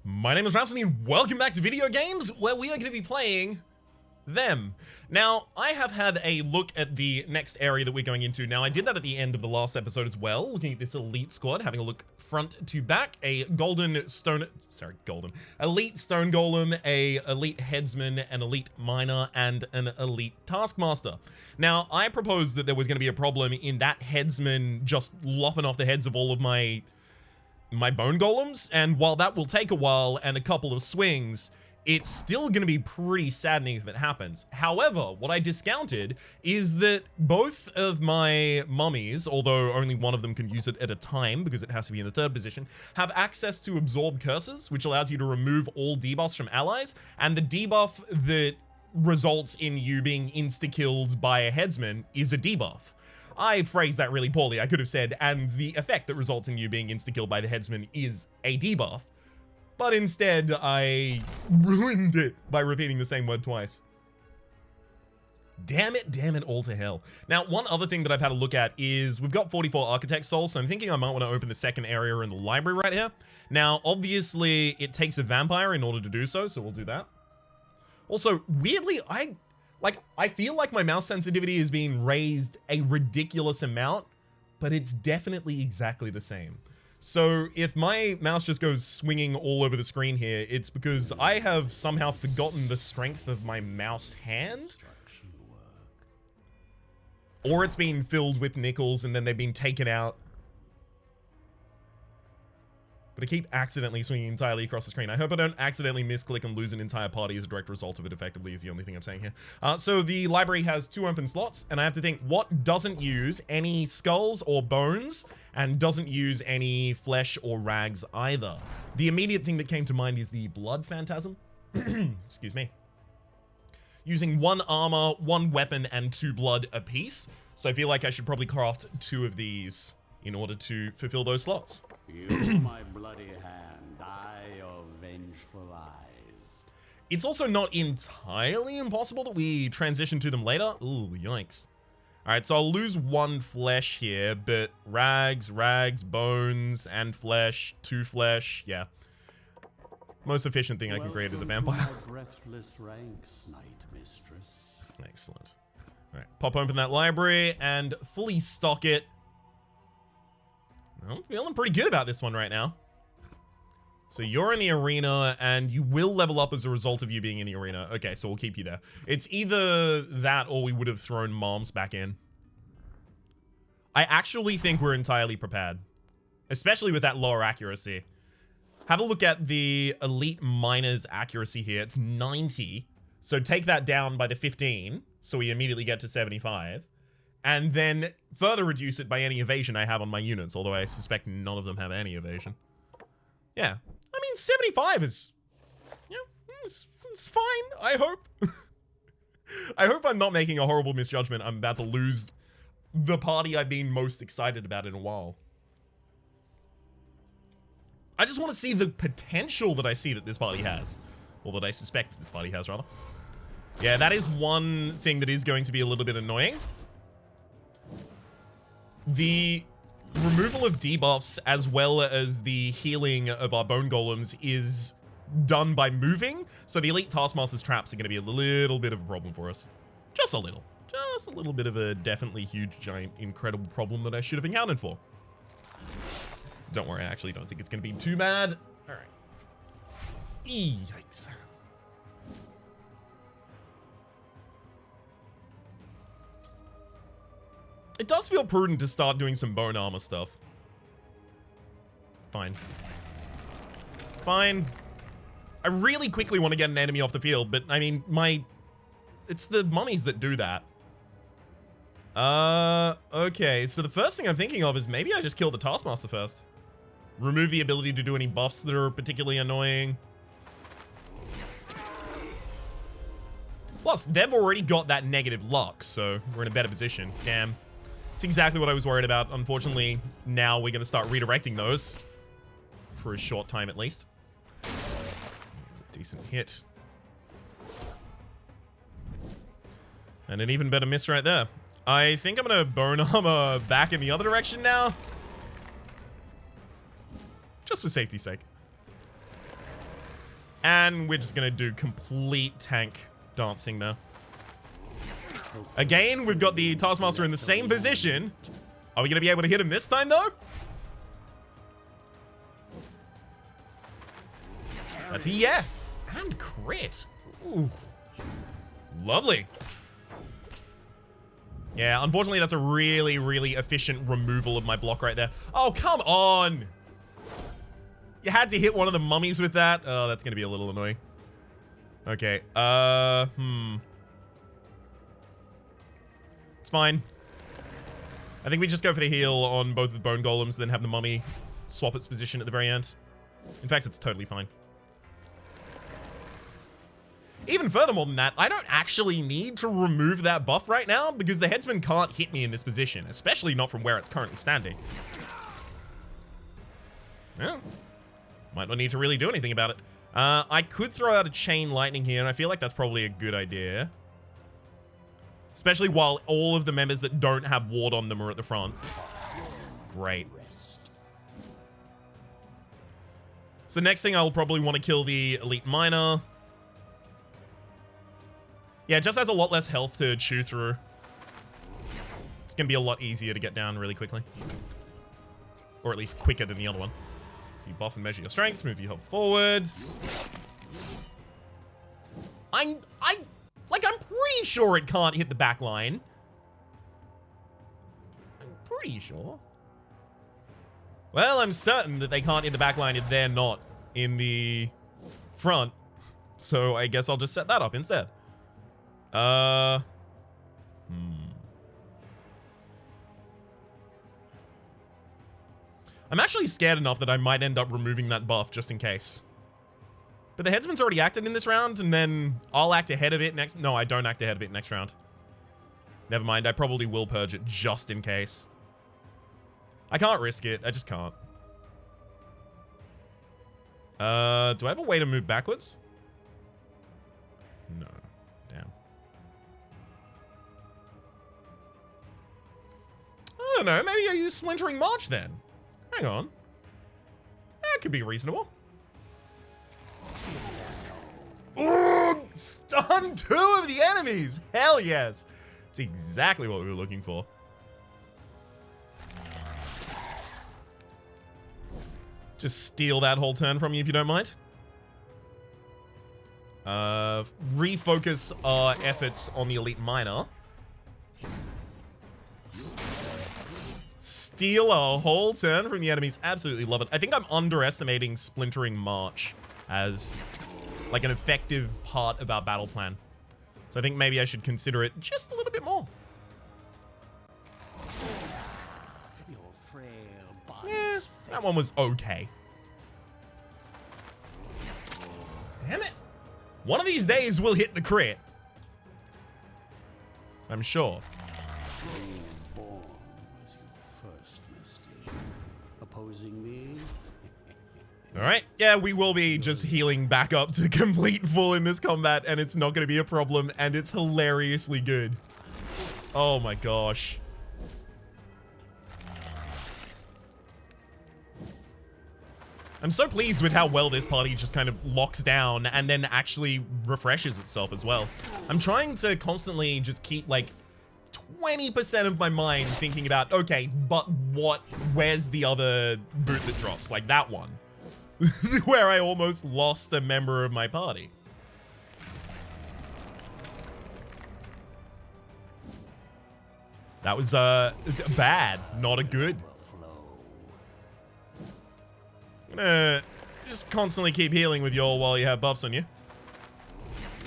My name is Rhapsody and welcome back to Video Games, where we are going to be playing them. Now, I have had a look at the next area that we're going into. Now, I did that at the end of the last episode as well, looking at this elite squad, having a look front to back. A elite stone golem, a elite headsman, an elite miner, and an elite taskmaster. Now, I proposed that there was going to be a problem in that headsman just lopping off the heads of all of my bone golems, and while that will take a while and a couple of swings, it's still going to be pretty saddening if it happens. However, what I discounted is that both of my mummies, although only one of them can use it at a time because it has to be in the third position, have access to absorb curses, which allows you to remove all debuffs from allies, and the debuff that results in you being insta-killed by a headsman is a debuff. I phrased that really poorly. I could have said, and the effect that results in you being insta-killed by the headsman is a debuff. But instead, I ruined it by repeating the same word twice. Damn it all to hell. Now, one other thing that I've had a look at is we've got 44 Architect Souls, so I'm thinking I might want to open the second area in the library right here. Now, obviously, it takes a vampire in order to do so we'll do that. Also, weirdly, I feel like my mouse sensitivity is being raised a ridiculous amount, but it's definitely exactly the same. So if my mouse just goes swinging all over the screen here, it's because I have somehow forgotten the strength of my mouse hand. Or it's been filled with nickels and then they've been taken out. But I keep accidentally swinging entirely across the screen. I hope I don't accidentally misclick and lose an entire party as a direct result of it effectively is the only thing I'm saying here. So the library has 2 open slots, and I have to think what doesn't use any skulls or bones and doesn't use any flesh or rags either. The immediate thing that came to mind is the blood phantasm. Excuse me. Using 1 armor, 1 weapon, and 2 blood apiece. So I feel like I should probably craft 2 of these in order to fulfill those slots. You, my bloody hand, eye of vengeful eyes. It's also not entirely impossible that we transition to them later. Ooh, yikes. Alright, so I'll lose 1 flesh here, but rags, bones, and flesh, 2 flesh, yeah. Most efficient thing I can create is a vampire. Breathless ranks, night mistress. Excellent. Alright, pop open that library and fully stock it. I'm feeling pretty good about this one right now. So you're in the arena, and you will level up as a result of you being in the arena. Okay, so we'll keep you there. It's either that or we would have thrown moms back in. I actually think we're entirely prepared, especially with that lower accuracy. Have a look at the elite miner's accuracy here. It's 90. So take that down by the 15, so we immediately get to 75. And then further reduce it by any evasion I have on my units, although I suspect none of them have any evasion. Yeah. I mean, 75 is... Yeah, it's fine, I hope. I hope I'm not making a horrible misjudgment. I'm about to lose the party I've been most excited about in a while. I just want to see the potential that I see that this party has. Or that I suspect that this party has, rather. Yeah, that is one thing that is going to be a little bit annoying. The removal of debuffs as well as the healing of our bone golems is done by moving, so the elite taskmaster's traps are going to be a little bit of a problem for us. Just a little bit of a definitely huge, giant, incredible problem that I should have accounted for. Don't worry, I actually don't think it's going to be too bad. All right. Yikes. It does feel prudent to start doing some bone armor stuff. Fine. Fine. I really quickly want to get an enemy off the field, but I mean, it's the mummies that do that. Okay, so the first thing I'm thinking of is maybe I just kill the Taskmaster first. Remove the ability to do any buffs that are particularly annoying. Plus, they've already got that negative luck, so we're in a better position. Damn. It's exactly what I was worried about. Unfortunately, now we're going to start redirecting those. For a short time, at least. Decent hit. And an even better miss right there. I think I'm going to bone armor back in the other direction now. Just for safety's sake. And we're just going to do complete tank dancing now. Again, we've got the Taskmaster in the same position. Are we going to be able to hit him this time, though? That's a yes. And crit. Ooh. Lovely. Yeah, unfortunately, that's a really, really efficient removal of my block right there. Oh, come on. You had to hit one of the mummies with that. Oh, that's going to be a little annoying. Okay. It's fine. I think we just go for the heal on both of the bone golems, then have the mummy swap its position at the very end. In fact, it's totally fine. Even furthermore than that, I don't actually need to remove that buff right now because the headsman can't hit me in this position, especially not from where it's currently standing. Yeah. Might not need to really do anything about it. I could throw out a chain lightning here, and I feel like that's probably a good idea. Especially while all of the members that don't have ward on them are at the front. Great. So the next thing I'll probably want to kill the elite miner. Yeah, it just has a lot less health to chew through. It's going to be a lot easier to get down really quickly. Or at least quicker than the other one. So you buff and measure your strengths, move your health forward. I'm pretty sure it can't hit the back line. I'm pretty sure. Well, I'm certain that they can't hit the back line if they're not in the front. So I guess I'll just set that up instead. I'm actually scared enough that I might end up removing that buff just in case. But the headsman's already acted in this round, and then I'll act ahead of it next. No, I don't act ahead of it next round. Never mind, I probably will purge it just in case. I can't risk it. I just can't. Do I have a way to move backwards? No. Damn. I don't know. Maybe I use Splintering March then. Hang on. That could be reasonable. Ooh! Stun 2 of the enemies! Hell yes! It's exactly what we were looking for. Just steal that whole turn from you if you don't mind. Refocus our efforts on the elite miner. Steal a whole turn from the enemies. Absolutely love it. I think I'm underestimating Splintering March as like an effective part of our battle plan. So I think maybe I should consider it just a little bit more. Yeah, that one was okay. Damn it. One of these days we'll hit the crit. I'm sure. Opposing me? Alright, yeah, we will be just healing back up to complete full in this combat, and it's not going to be a problem, and it's hilariously good. Oh my gosh. I'm so pleased with how well this party just kind of locks down and then actually refreshes itself as well. I'm trying to constantly just keep like 20% of my mind thinking about, okay, but where's the other boot that drops? Like that one. Where I almost lost a member of my party. That was bad, not a good. I'm gonna just constantly keep healing with y'all while you have buffs on you.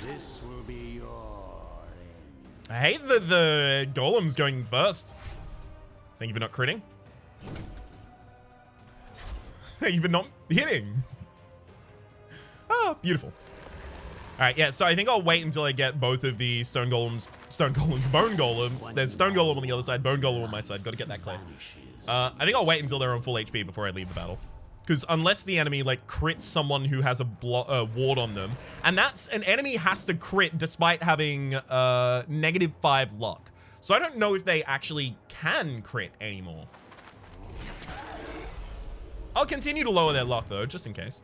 This will be your end. I hate that the golem's going first. Thank you for not critting. Thank you for not hitting. Oh, beautiful. Alright, yeah, so I think I'll wait until I get both of the bone golems. There's stone golem on the other side, bone golem on my side. Gotta get that clear. I think I'll wait until they're on full HP before I leave the battle. Because unless the enemy, like, crits someone who has a ward on them, and that's, an enemy has to crit despite having -5 luck. So I don't know if they actually can crit anymore. I'll continue to lower their luck, though, just in case.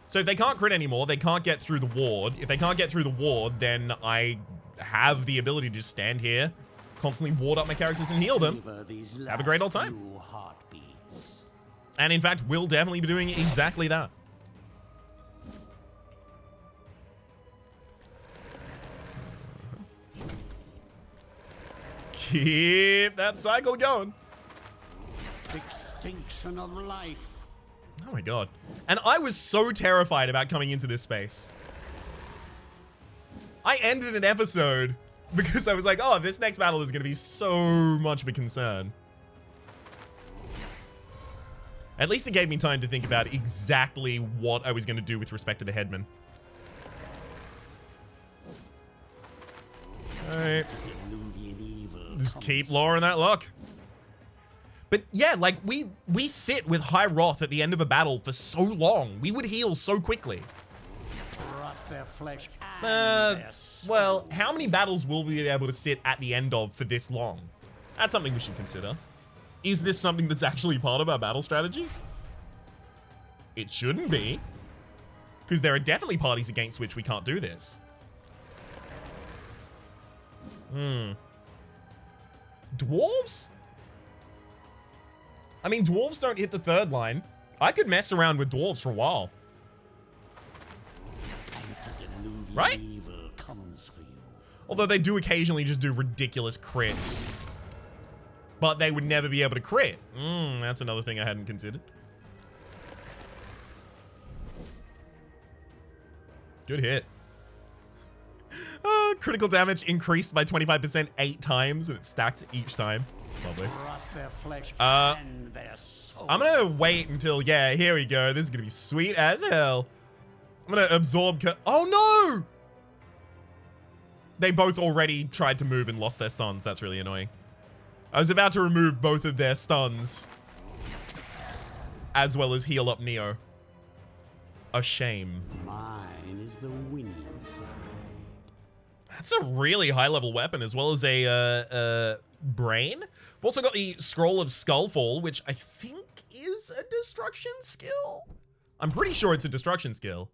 So if they can't crit anymore, they can't get through the ward. If they can't get through the ward, then I have the ability to just stand here, constantly ward up my characters and heal them. Have a great old time. And in fact, we'll definitely be doing exactly that. Keep that cycle going. Extinction of life. Oh my god. And I was so terrified about coming into this space. I ended an episode because I was like, oh, this next battle is going to be so much of a concern. At least it gave me time to think about exactly what I was going to do with respect to the headman. Alright. Just keep lowering that luck. But yeah, like we sit with high wrath at the end of a battle for so long. We would heal so quickly. Their flesh Well, how many battles will we be able to sit at the end of for this long? That's something we should consider. Is this something that's actually part of our battle strategy? It shouldn't be. Because there are definitely parties against which we can't do this. Dwarves? I mean, dwarves don't hit the third line. I could mess around with dwarves for a while. Right? Although they do occasionally just do ridiculous crits. But they would never be able to crit. That's another thing I hadn't considered. Good hit. Critical damage increased by 25% 8 times, and it's stacked each time. Lovely. I'm gonna wait until, yeah, here we go. This is gonna be sweet as hell. I'm gonna absorb. Oh no! They both already tried to move and lost their stuns. That's really annoying. I was about to remove both of their stuns, as well as heal up Neo. A shame. Mine is the winning side. That's a really high level weapon, as well as a brain. We've also got the Scroll of Skullfall, which I think is a destruction skill. I'm pretty sure it's a destruction skill.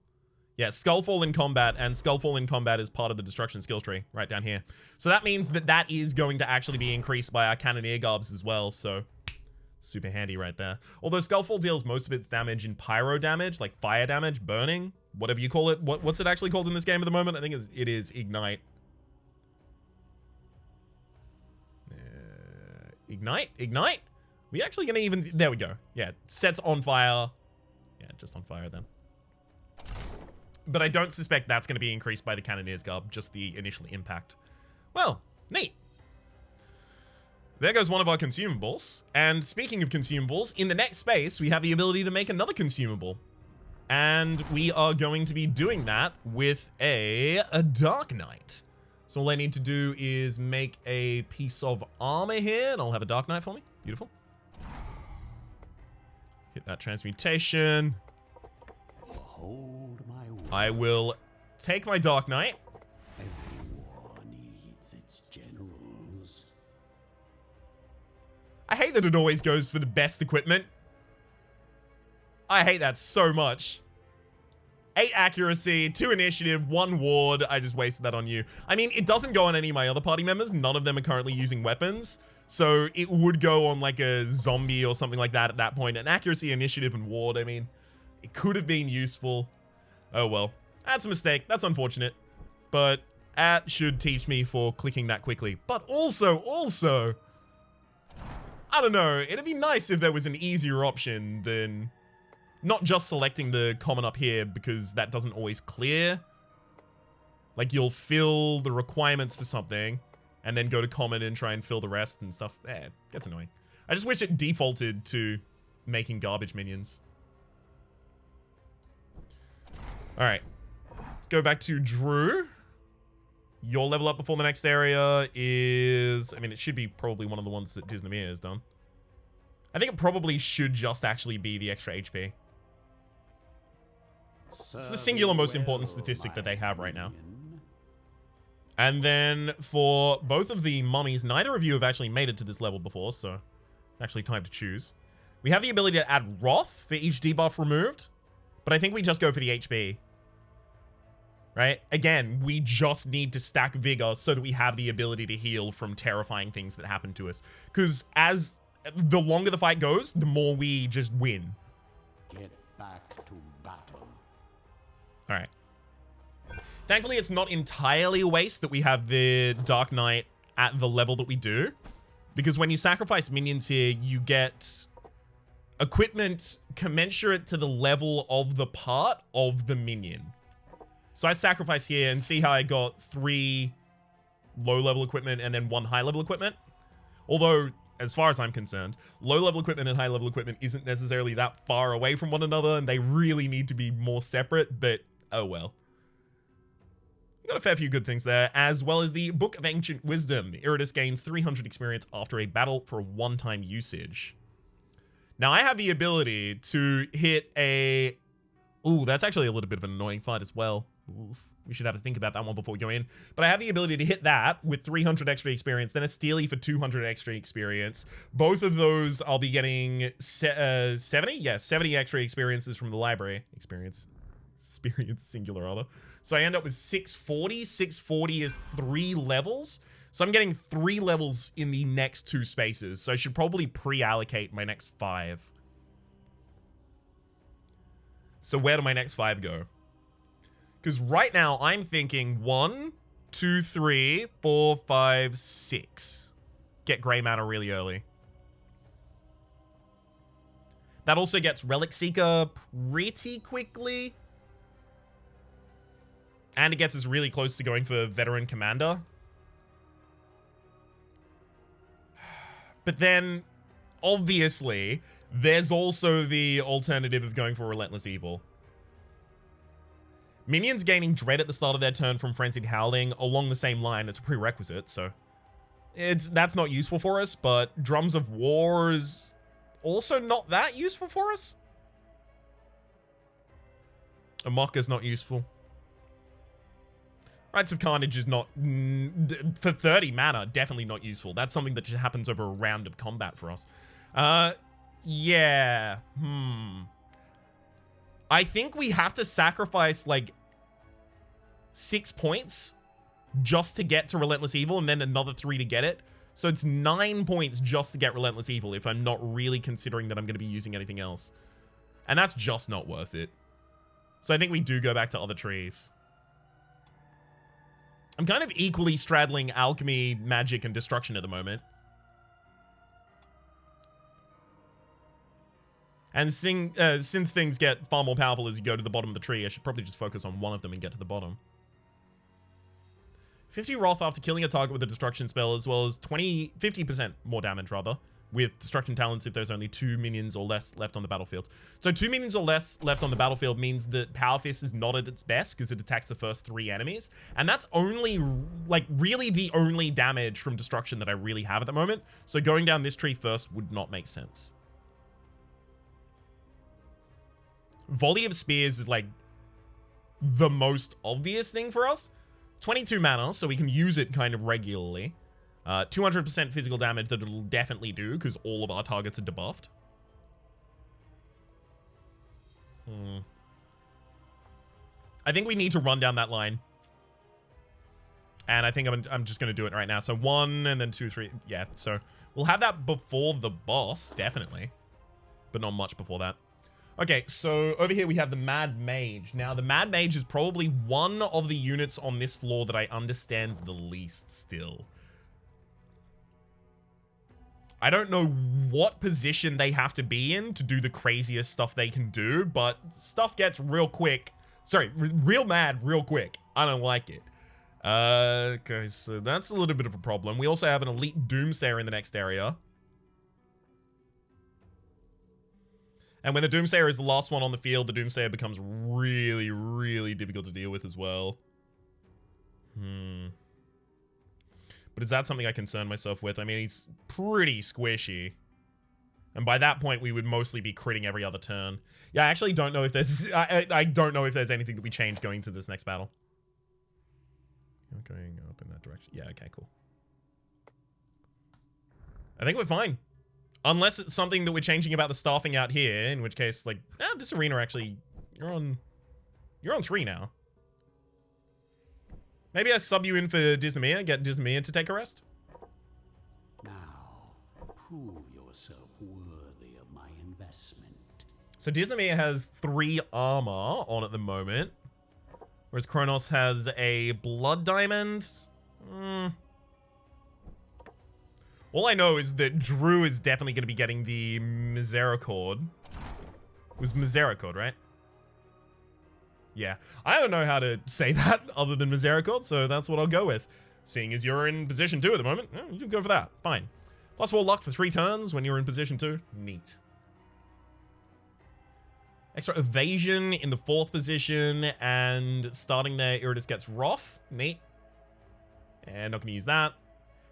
Yeah, Skullfall in combat, and Skullfall in combat is part of the destruction skill tree right down here. So that means that that is going to actually be increased by our Cannoneer Garbs as well, so super handy right there. Although Skullfall deals most of its damage in pyro damage, like fire damage, burning, whatever you call it. What's it actually called in this game at the moment? I think it is Ignite. Ignite? We actually gonna even... There we go. Yeah, sets on fire. Yeah, just on fire then. But I don't suspect that's going to be increased by the Cannoneer's Garb, just the initial impact. Well, neat. There goes one of our consumables. And speaking of consumables, in the next space, we have the ability to make another consumable. And we are going to be doing that with a Dark Knight. So all I need to do is make a piece of armor here, and I'll have a Dark Knight for me. Beautiful. Hit that transmutation. Behold my will. I will take my Dark Knight. Every war needs its generals. I hate that it always goes for the best equipment. I hate that so much. 8 accuracy, 2 initiative, 1 ward. I just wasted that on you. I mean, it doesn't go on any of my other party members. None of them are currently using weapons. So it would go on like a zombie or something like that at that point. An accuracy, initiative, and ward, I mean, it could have been useful. Oh well. That's a mistake. That's unfortunate. But that should teach me for clicking that quickly. But also, I don't know. It'd be nice if there was an easier option than not just selecting the common up here, because that doesn't always clear. Like, you'll fill the requirements for something and then go to common and try and fill the rest and stuff. It gets annoying. I just wish it defaulted to making garbage minions. All right, let's go back to Drew. Your level up before the next area is, I mean, it should be probably one of the ones that Disney has done. I think it probably should just actually be the extra HP. It's the singular most important statistic that they have right now. And then for both of the mummies, neither of you have actually made it to this level before, so it's actually time to choose. We have the ability to add Wrath for each debuff removed. But I think we just go for the HP. Right? Again, we just need to stack Vigor so that we have the ability to heal from terrifying things that happen to us. Because as the longer the fight goes, the more we just win. Get back to battle. All right. Thankfully, it's not entirely a waste that we have the Dark Knight at the level that we do. Because when you sacrifice minions here, you get equipment commensurate to the level of the part of the minion. So I sacrifice here and see how I got 3 low-level equipment and then 1 high-level equipment. Although, as far as I'm concerned, low-level equipment and high-level equipment isn't necessarily that far away from one another, and they really need to be more separate, but oh well. We got a fair few good things there, as well as the Book of Ancient Wisdom. Iratus gains 300 experience after a battle for a one-time usage. Now, I have the ability to hit a... Ooh, that's actually a little bit of an annoying fight as well. Oof. We should have to think about that one before we go in. But I have the ability to hit that with 300 extra experience, then a Steely for 200 extra experience. Both of those I'll be getting 70? Yeah, 70 extra experiences from the library. Experience singular rather. So I end up with 640. 640 is 3 levels. So I'm getting 3 levels in the next 2 spaces. So I should probably pre-allocate my next 5. So where do my next 5 go? Because right now I'm thinking 1, 2, 3, 4, 5, 6. Get Grey Mana really early. That also gets Relic Seeker pretty quickly. And it gets us really close to going for Veteran Commander. But then, obviously, there's also the alternative of going for Relentless Evil. Minions gaining Dread at the start of their turn from Frenzied Howling along the same line is a prerequisite, so that's not useful for us, but Drums of War is also not that useful for us. Amokka's not useful. Rites of Carnage is not... for 30 mana, definitely not useful. That's something that just happens over a round of combat for us. Yeah. I think we have to sacrifice, like, 6 points just to get to Relentless Evil, and then another 3 to get it. So it's 9 points just to get Relentless Evil if I'm not really considering that I'm going to be using anything else. And that's just not worth it. So I think we do go back to other trees. I'm kind of equally straddling alchemy, magic, and destruction at the moment. And since things get far more powerful as you go to the bottom of the tree, I should probably just focus on one of them and get to the bottom. 50 Wrath after killing a target with a destruction spell, as well as 50% more damage, rather, with destruction talents if there's only 2 minions or less left on the battlefield. So 2 minions or less left on the battlefield means that Power Fist is not at its best because it attacks the first 3 enemies. And that's only, like, really the only damage from destruction that I really have at the moment. So going down this tree first would not make sense. Volley of Spears is, like, the most obvious thing for us. 22 mana, so we can use it kind of regularly. 200% physical damage that it'll definitely do, because all of our targets are debuffed. I think we need to run down that line. And I think I'm just going to do it right now. So 1, and then 2, 3. Yeah, so we'll have that before the boss, definitely. But not much before that. Okay, so over here we have the Mad Mage. Now, the Mad Mage is probably one of the units on this floor that I understand the least still. I don't know what position they have to be in to do the craziest stuff they can do, but stuff gets real quick. Sorry, real mad real quick. I don't like it. Okay, so that's a little bit of a problem. We also have an Elite Doomsayer in the next area. And when the Doomsayer is the last one on the field, the Doomsayer becomes really, really difficult to deal with as well. But is that something I concern myself with? I mean, he's pretty squishy. And by that point, we would mostly be critting every other turn. Yeah, I actually don't know if there's... I don't know if there's anything that we change going to this next battle. Going up in that direction. Yeah, okay, cool. I think we're fine. Unless it's something that we're changing about the staffing out here, in which case, like, this arena actually You're on 3 now. Maybe I sub you in for Disneymere, get Disneymere to take a rest? Now, prove yourself worthy of my investment. So Disneymere has 3 armor on at the moment, whereas Kronos has a blood diamond. All I know is that Drew is definitely going to be getting the Misericord. It was Misericord, right? Yeah. I don't know how to say that other than Misericord, so that's what I'll go with. Seeing as you're in position 2 at the moment, you can go for that. Fine. +4 luck for 3 turns when you're in position 2. Neat. Extra evasion in the 4th position, and starting there, Iratus gets Wrath. Neat. And not going to use that.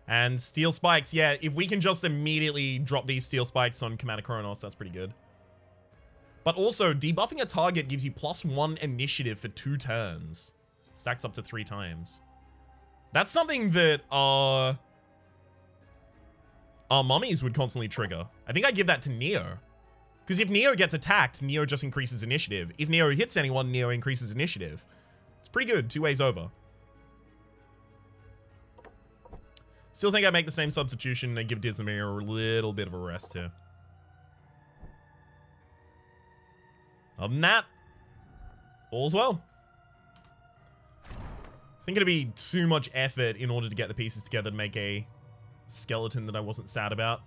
And Steel Spikes. Yeah, if we can just immediately drop these Steel Spikes on Commander Kronos, that's pretty good. But also, debuffing a target gives you +1 initiative for 2 turns. Stacks up to 3 times. That's something that our mummies would constantly trigger. I think I give that to Neo. Because if Neo gets attacked, Neo just increases initiative. If Neo hits anyone, Neo increases initiative. It's pretty good, 2 ways over. Still think I make the same substitution and give Disneymere a little bit of a rest here. Other than that, all's well. I think it'd be too much effort in order to get the pieces together to make a skeleton that I wasn't sad about.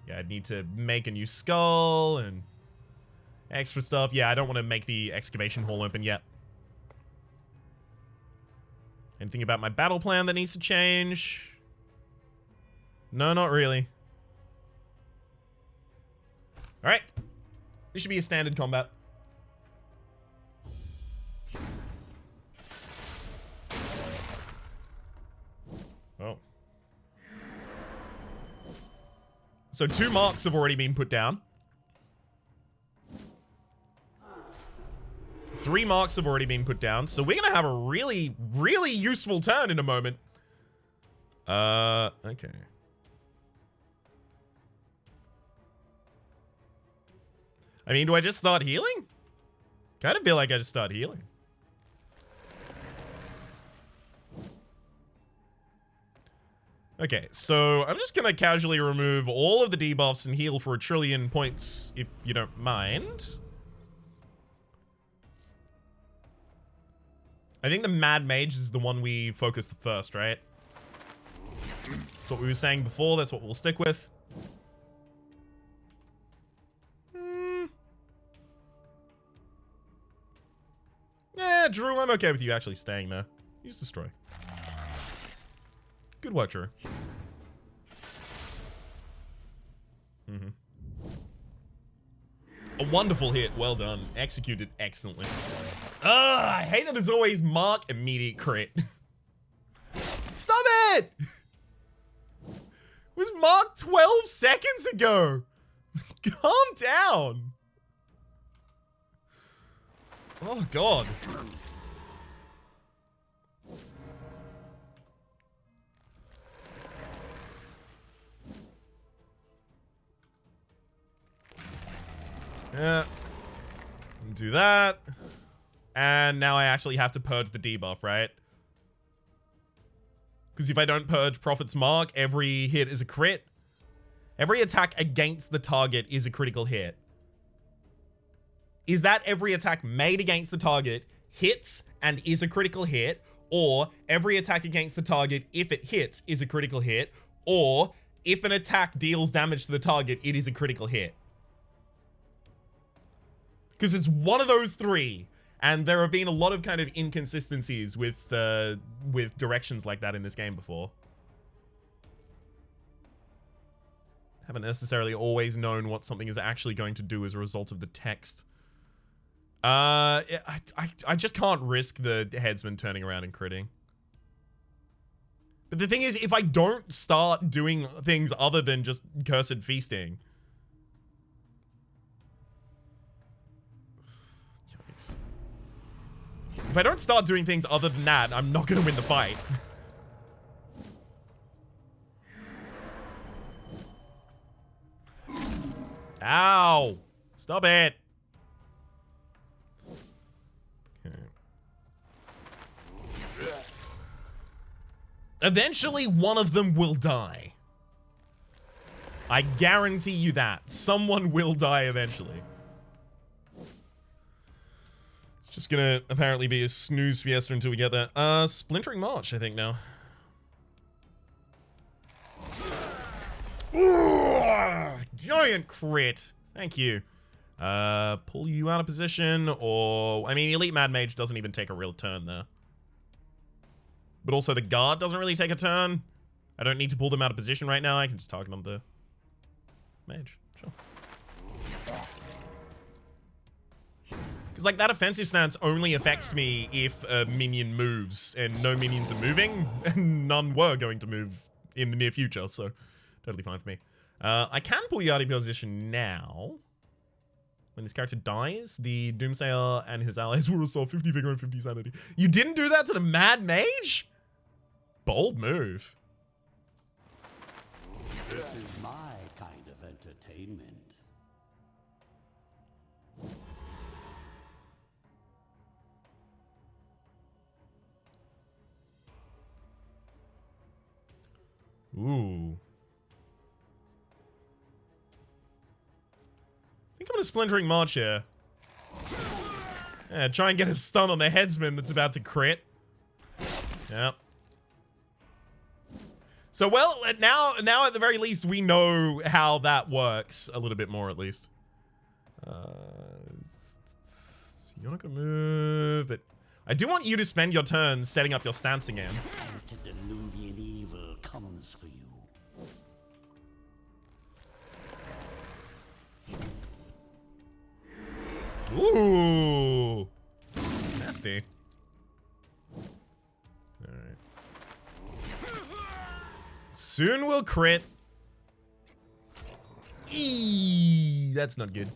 Yeah, I'd need to make a new skull and extra stuff. Yeah, I don't want to make the excavation hall open yet. Anything about my battle plan that needs to change? No, not really. Alright. This should be a standard combat. Oh. So 2 marks have already been put down. 3 marks have already been put down. So we're going to have a really, really useful turn in a moment. Okay. I mean, do I just start healing? Kind of feel like I just start healing. Okay, so I'm just gonna casually remove all of the debuffs and heal for 1 trillion points, if you don't mind. I think the Mad Mage is the one we focused first, right? That's what we were saying before, that's what we'll stick with. Yeah, Drew, I'm okay with you actually staying there. Use Destroy. Good work, Drew. A wonderful hit. Well done. Executed excellently. I hate that it's always mark, immediate crit. Stop it! It was marked 12 seconds ago. Calm down. Oh, God. Yeah. Do that. And now I actually have to purge the debuff, right? Because if I don't purge Prophet's Mark, every hit is a crit. Every attack against the target is a critical hit. Is that every attack made against the target hits and is a critical hit? Or every attack against the target, if it hits, is a critical hit? Or if an attack deals damage to the target, it is a critical hit? Because it's one of those 3. And there have been a lot of kind of inconsistencies with directions like that in this game before. Haven't necessarily always known what something is actually going to do as a result of the text. I just can't risk the headsman turning around and critting. But the thing is, if I don't start doing things other than just Cursed Feasting... If I don't start doing things other than that, I'm not going to win the fight. Ow! Stop it! Eventually, one of them will die. I guarantee you that. Someone will die eventually. It's just gonna apparently be a snooze fiesta until we get there. Splintering March, I think, now. Ooh, giant crit. Thank you. Pull you out of position, or... I mean, Elite Mad Mage doesn't even take a real turn there. But also the guard doesn't really take a turn. I don't need to pull them out of position right now. I can just target on the mage. Sure. Because, like, that offensive stance only affects me if a minion moves, and no minions are moving, and none were going to move in the near future, so totally fine for me. I can pull you out of position now. When this character dies, the Doomsayer and his allies will restore 50 vigor and 50 sanity. You didn't do that to the Mad Mage? Bold move. This is my kind of entertainment. Ooh. I think I'm gonna Splintering March here. Yeah, try and get a stun on the headsman that's about to crit. Yep. So, well, now at the very least, we know how that works a little bit more, at least. You're not gonna move, but I do want you to spend your turn setting up your stance again. Antediluvian evil comes for you. Ooh. Nasty. Alright. Soon we'll crit. Eee, that's not good.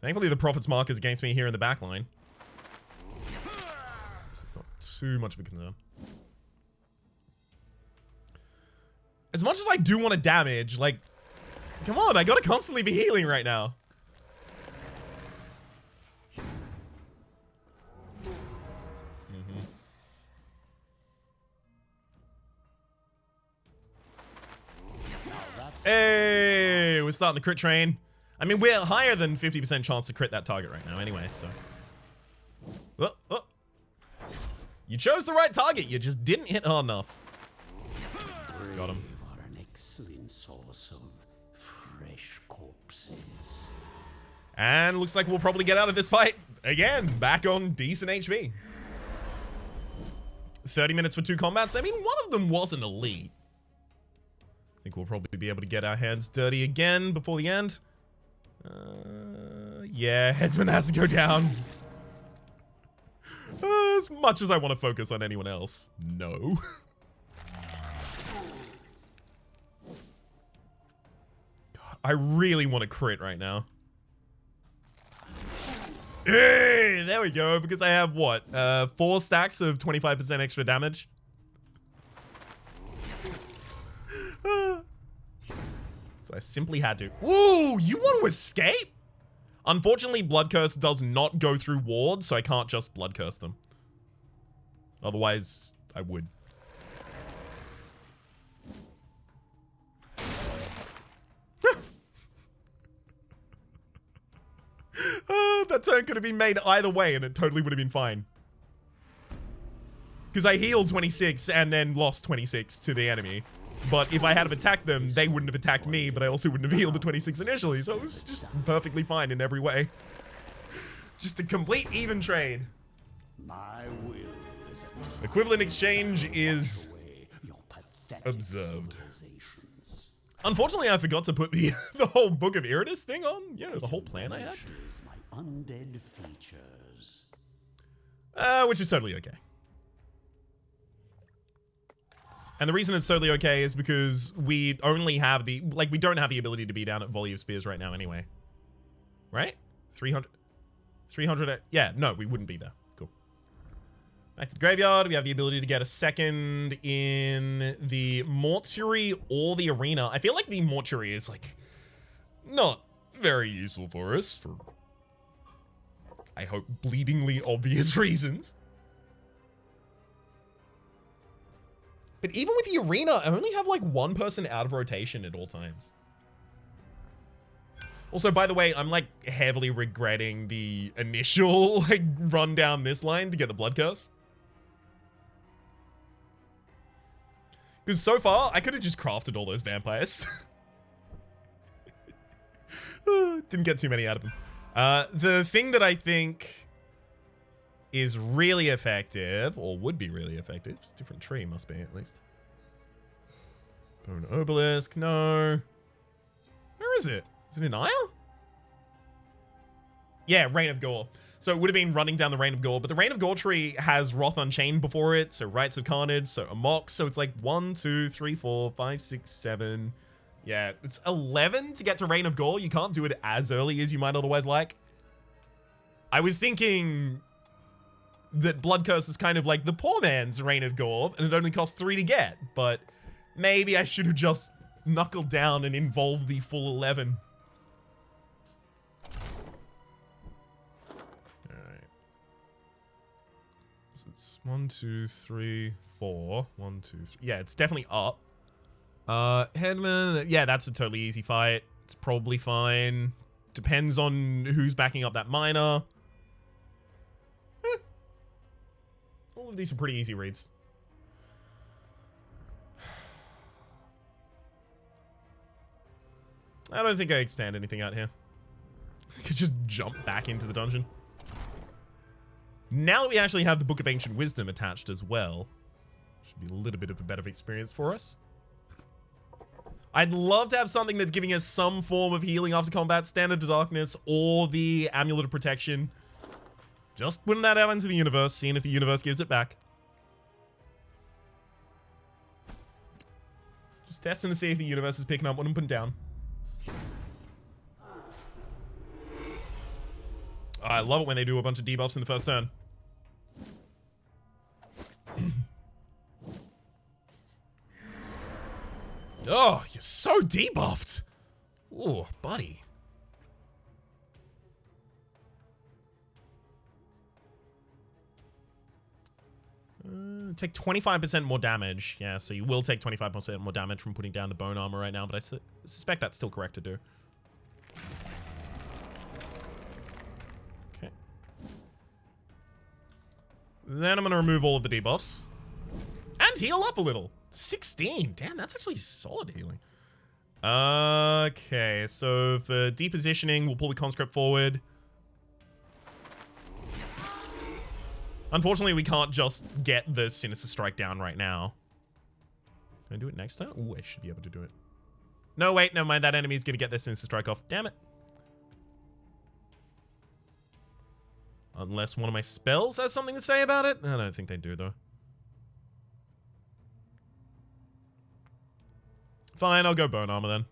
Thankfully, the Prophet's Mark is against me here in the back line. So it's not too much of a concern. As much as I do want to damage, like, come on, I gotta constantly be healing right now. Hey, we're starting the crit train. I mean, we're higher than 50% chance to crit that target right now anyway, so. Oh, oh. You chose the right target, you just didn't hit hard enough. Got him. Are an excellent source of fresh corpses. And looks like we'll probably get out of this fight. Again, back on decent HP. 30 minutes for 2 combats. I mean, one of them wasn't elite. I think we'll probably be able to get our hands dirty again before the end. Yeah, headsman has to go down. As much as I want to focus on anyone else, no. God, I really want to crit right now. Hey, there we go, because I have what? 4 stacks of 25% extra damage. So I simply had to. Ooh, you want to escape? Unfortunately, Blood Curse does not go through wards, so I can't just Blood Curse them. Otherwise, I would. That turn could have been made either way, and it totally would have been fine. Because I healed 26 and then lost 26 to the enemy. But if I had have attacked them, they wouldn't have attacked me, but I also wouldn't have healed the 26 initially, so it was just perfectly fine in every way. Just a complete even trade. My will is Equivalent exchange is observed. Unfortunately, I forgot to put the whole Book of Iratus thing on. You know, the whole plan I had. My undead features. Which is totally okay. And the reason it's totally okay is because we only have the, like, we don't have the ability to be down at Volley of Spears right now anyway. Right? 300, yeah, no, we wouldn't be there. Cool. Back to the graveyard. We have the ability to get a second in the mortuary or the arena. I feel like the mortuary is, like, not very useful for us for, I hope, bleedingly obvious reasons. But even with the arena, I only have like one person out of rotation at all times. Also, by the way, I'm like heavily regretting the initial like run down this line to get the blood curse. Because so far, I could have just crafted all those vampires. Didn't get too many out of them. The thing that I think is really effective, or would be really effective, it's a different tree must be at least. Bone obelisk, no. Where is it? Is it in Isle? Yeah, Reign of Gore. So it would have been running down the Reign of Gore, but the Reign of Gore tree has Wrath Unchained before it, so Rites of Carnage, so Amok, so it's like 1, 2, 3, 4, 5, 6, 7. Yeah, it's 11 to get to Reign of Gore. You can't do it as early as you might otherwise like. I was thinking that Blood Curse is kind of like the poor man's Reign of Gore, and it only costs 3 to get, but maybe I should have just knuckled down and involved the full 11. Alright. So it's 1, 2, 3, 4. 1, 2, 3. Yeah, it's definitely up. Headman, yeah, that's a totally easy fight. It's probably fine. Depends on who's backing up that miner. All of these are pretty easy reads. I don't think I expand anything out here. I could just jump back into the dungeon. Now that we actually have the Book of Ancient Wisdom attached as well, should be a little bit of a better experience for us. I'd love to have something that's giving us some form of healing after combat, Standard of Darkness, or the Amulet of Protection. Just putting that out into the universe, seeing if the universe gives it back. Just testing to see if the universe is picking up what I'm putting down. I love it when they do a bunch of debuffs in the first turn. Oh, you're so debuffed. Oh, buddy. Take 25% more damage. Yeah, so you will take 25% more damage from putting down the bone armor right now, but I suspect that's still correct to do. Okay. Then I'm going to remove all of the debuffs. And heal up a little. 16. Damn, that's actually solid healing. Okay, so for depositioning, we'll pull the conscript forward. Unfortunately, we can't just get the Sinister Strike down right now. Can I do it next turn? Ooh, I should be able to do it. No, wait, never mind. That enemy's going to get their Sinister Strike off. Damn it. Unless one of my spells has something to say about it. I don't think they do, though. Fine, I'll go Bone Armor then.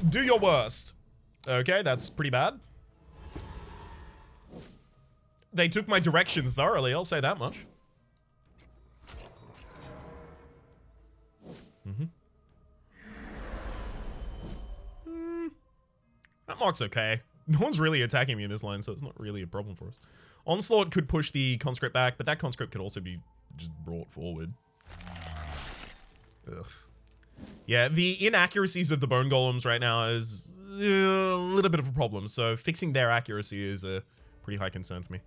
Do your worst. Okay, that's pretty bad. They took my direction thoroughly, I'll say that much. That mark's okay. No one's really attacking me in this line, so it's not really a problem for us. Onslaught could push the conscript back, but that conscript could also be just brought forward. Ugh. Yeah, the inaccuracies of the bone golems right now is a little bit of a problem, so fixing their accuracy is a pretty high concern for me.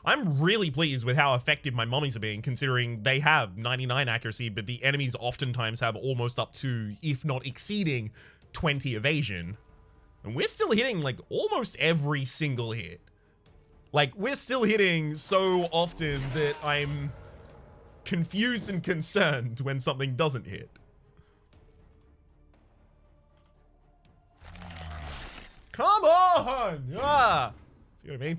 I'm really pleased with how effective my mummies are being, considering they have 99 accuracy, but the enemies oftentimes have almost up to, if not exceeding, 20 evasion. And we're still hitting, like, almost every single hit. Like, we're still hitting so often that I'm confused and concerned when something doesn't hit. Come on! Ah! See what I mean?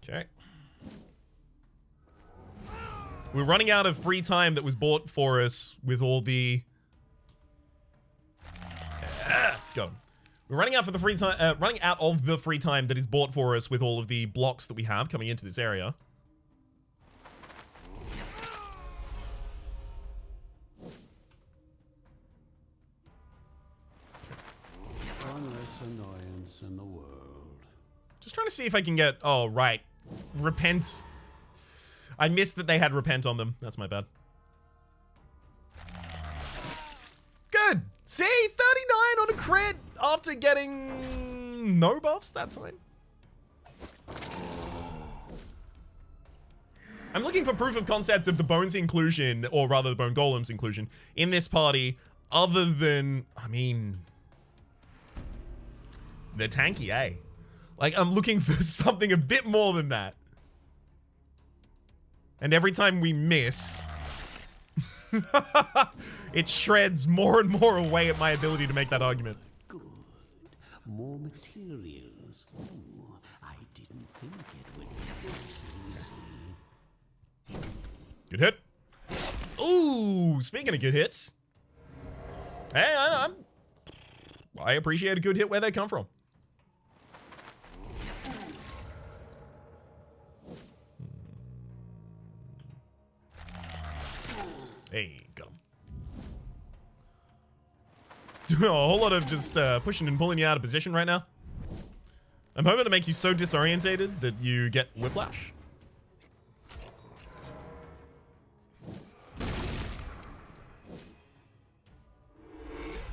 Okay. We're running out of free time that was bought for us with all the... Go. We're running out for the free time, running out of the free time that is bought for us with all of the blocks that we have coming into this area. annoyance in the world. Just trying to see if I can get... Oh, right. Repent. I missed that they had repent on them. That's my bad. Good. See? 39 on a crit after getting no buffs that time. I'm looking for proof of concept of the Bones inclusion, or rather the Bone Golem's inclusion, in this party, other than, I mean, they're tanky, eh? Like, I'm looking for something a bit more than that. And every time we miss, it shreds more and more away at my ability to make that argument. Good. More materials. Ooh, I didn't think it would be this easy. Good hit. Ooh, speaking of good hits. Hey, I appreciate a good hit where they come from. Hey, got him. Doing a whole lot of just pushing and pulling you out of position right now. I'm hoping to make you so disorientated that you get whiplash.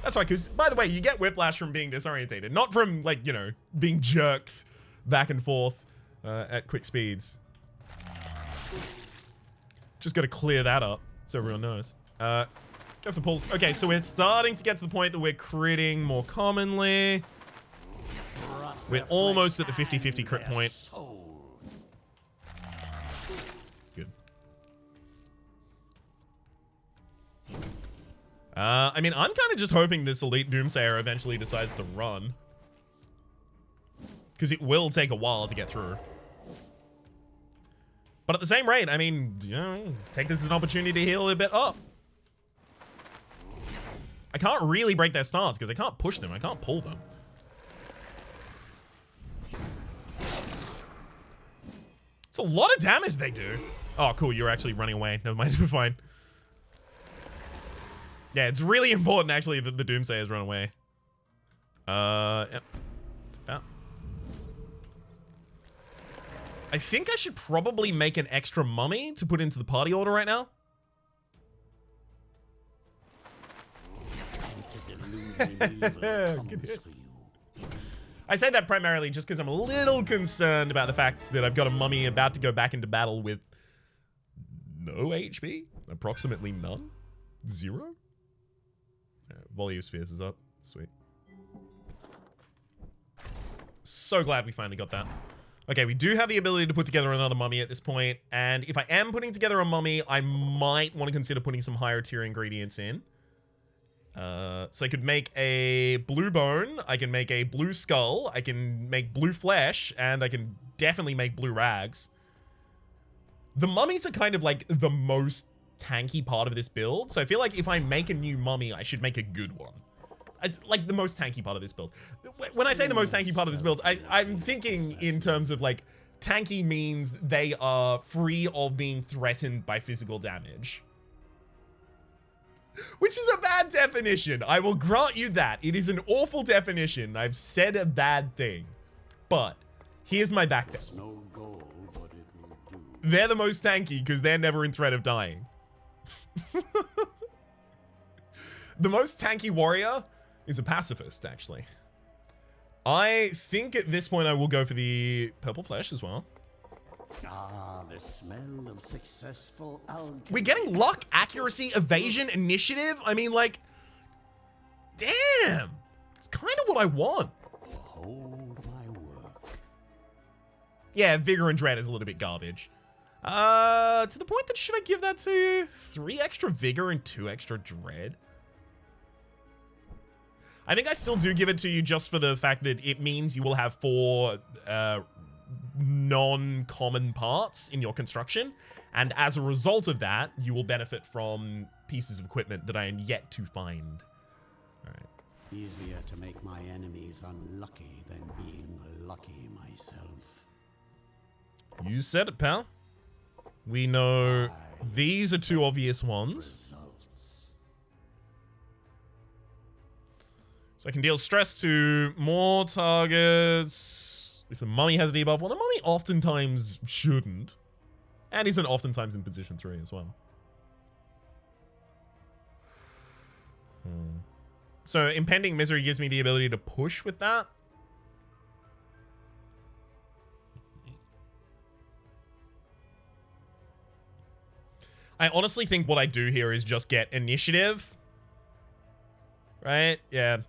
That's right, because, by the way, you get whiplash from being disorientated, not from, like, you know, being jerked back and forth at quick speeds. Just got to clear that up so everyone knows. Go for pulls. Okay, so we're starting to get to the point that we're critting more commonly. We're almost at the 50-50 crit point. Good. I mean, I'm kind of just hoping this Elite Doomsayer eventually decides to run. Because it will take a while to get through. But at the same rate, I mean, you know, take this as an opportunity to heal a bit up. I can't really break their stance because I can't push them. I can't pull them. It's a lot of damage they do. Oh, cool. You're actually running away. Never mind. We're fine. Yeah, it's really important, actually, that the Doomsayers run away. Yep. I think I should probably make an extra mummy to put into the party order right now. I say that primarily just because I'm a little concerned about the fact that I've got a mummy about to go back into battle with no HP, approximately none, 0. Volley of Spears is up. Sweet. So glad we finally got that. Okay, we do have the ability to put together another mummy at this point, and if I am putting together a mummy, I might want to consider putting some higher tier ingredients in. So I could make a blue bone, I can make a blue skull, I can make blue flesh, and I can definitely make blue rags. The mummies are kind of like the most tanky part of this build, so I feel like if I make a new mummy, I should make a good one. It's like the most tanky part of this build. When I say the most tanky part of this build, I'm thinking in terms of like, tanky means they are free of being threatened by physical damage. Which is a bad definition. I will grant you that. It is an awful definition. I've said a bad thing. But here's my backbit. No goal, but it will do. They're the most tanky because they're never in threat of dying. The most tanky warrior is a pacifist, actually. I think at this point I will go for the purple flesh as well. Ah, the smell of successful alchemy. We're getting luck, accuracy, evasion, initiative. I mean, like, damn. It's kind of what I want. Behold my work. Yeah, vigor and dread is a little bit garbage. To the point that should I give that to you? 3 extra vigor and 2 extra dread? I think I still do give it to you just for the fact that it means you will have 4 non-common parts in your construction, and as a result of that, you will benefit from pieces of equipment that I am yet to find. All right. Easier to make my enemies unlucky than being lucky myself. You said it, pal. We know these are 2 obvious ones. Results. So I can deal stress to more targets. If the mummy has a debuff, well, the mummy oftentimes shouldn't. And isn't oftentimes in position 3 as well. So impending misery gives me the ability to push with that. I honestly think what I do here is just get initiative. Right? Yeah.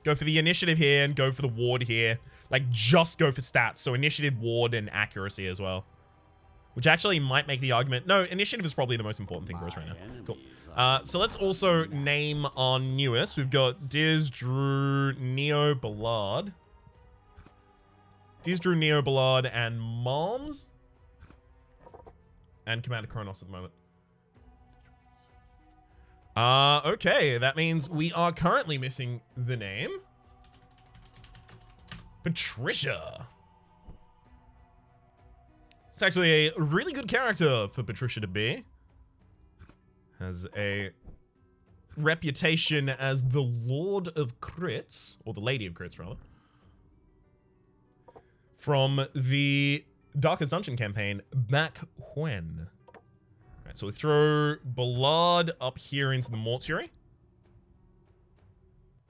Go for the initiative here and go for the ward here. Like, just go for stats. So initiative, ward, and accuracy as well. Which actually might make the argument. No, initiative is probably the most important thing for us right now. Cool. So let's also name our newest. We've got Diz, Drew, Neo, Ballard. Diz, Drew, Neo, Ballard, and Moms. And Commander Kronos at the moment. Okay, that means we are currently missing the name. Patricia. It's actually a really good character for Patricia to be. Has a reputation as the Lord of Crits, or the Lady of Crits, rather. From the Darkest Dungeon campaign back when. Alright, so we throw Ballard up here into the Mortuary.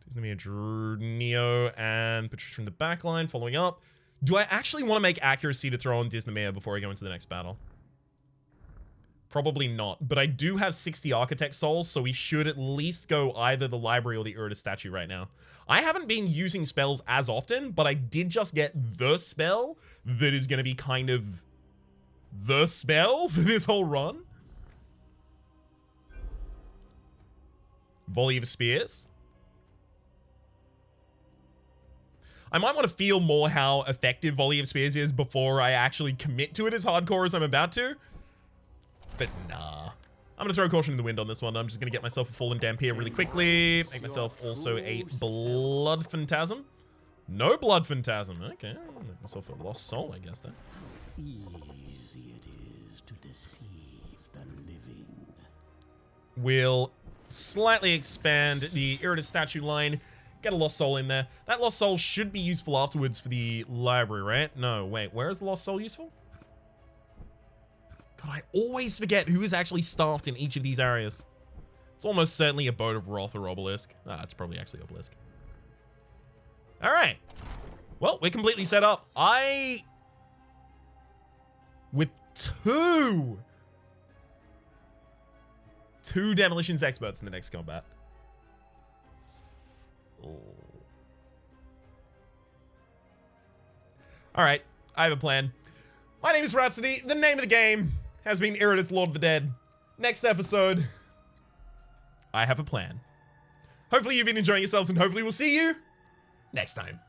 There's gonna be a Drew, Neo, and Patricia in the back line following up. Do I actually want to make accuracy to throw on Disneymere before I go into the next battle? Probably not, but I do have 60 Architect Souls, so we should at least go either the Library or the Iratus statue right now. I haven't been using spells as often, but I did just get the spell that is going to be kind of the spell for this whole run. Volley of Spears. I might want to feel more how effective Volley of Spears is before I actually commit to it as hardcore as I'm about to. But nah. I'm going to throw caution in the wind on this one. I'm just going to get myself a Fallen Dampier really quickly. Make myself also a Blood Phantasm. No Blood Phantasm. Okay. Make myself a Lost Soul, I guess, then. Easy it is to deceive the living. We'll slightly expand the Iratus statue line. Get a Lost Soul in there. That Lost Soul should be useful afterwards for the library, right? No, wait. Where is the Lost Soul useful? God, I always forget who is actually staffed in each of these areas. It's almost certainly a Boat of Wrath or Obelisk. Ah, it's probably actually Obelisk. All right. Well, we're completely set up. With two Demolitions Experts in the next combat. Alright, I have a plan. My name is Rhapsody. The name of the game has been Iratus, Lord of the Dead. Next episode, I have a plan. Hopefully you've been enjoying yourselves, and hopefully we'll see you next time.